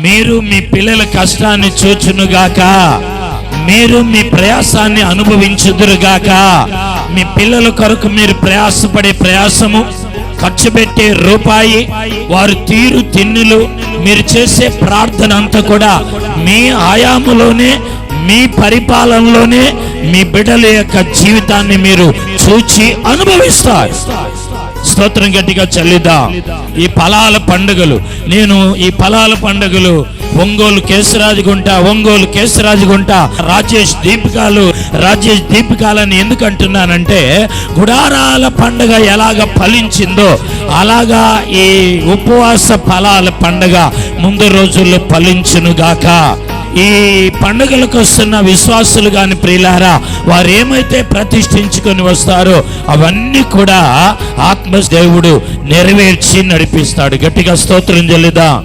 మీరు మీ పిల్లల కష్టాన్ని చూచునుగాక, మీరు మీ ప్రయాసాన్ని అనుభవించుదురుగాక. మీ పిల్లల కొరకు మీరు ప్రయాసపడే ప్రయాసము, ఖర్చు పెట్టే రూపాయి, వారు తీరు తిన్నులు, మీరు చేసే ప్రార్థన అంతా కూడా మీ ఆయాములోనే, మీ పరిపాలనలోనే మీ బిడ్డల యొక్క జీవితాన్ని మీరు చూచి అనుభవిస్తారు. స్తోత్రం గట్టిగా చెల్లిద్దాం. ఈ ఫలాల పండుగలు, నేను ఈ ఫలాల పండుగలు ఒంగోలు కేశరాజుగుంట రాజేష్ దీపికాలని ఎందుకు అంటున్నానంటే, గుడారాల పండుగ ఎలాగ ఫలించిందో అలాగా ఈ ఉపవాస ఫలాల పండుగ ముందు రోజుల్లో ఫలించునుగాక. ఈ పండుగలకు వస్తున్న విశ్వాసులు గాని ప్రియులారా, వారు ఏమైతే ప్రతిష్ఠించుకొని వస్తారో అవన్నీ కూడా ఆత్మ దేవుడు నెరవేర్చి నడిపిస్తాడు. గట్టిగా స్తోత్రం చెల్లిద్దాం.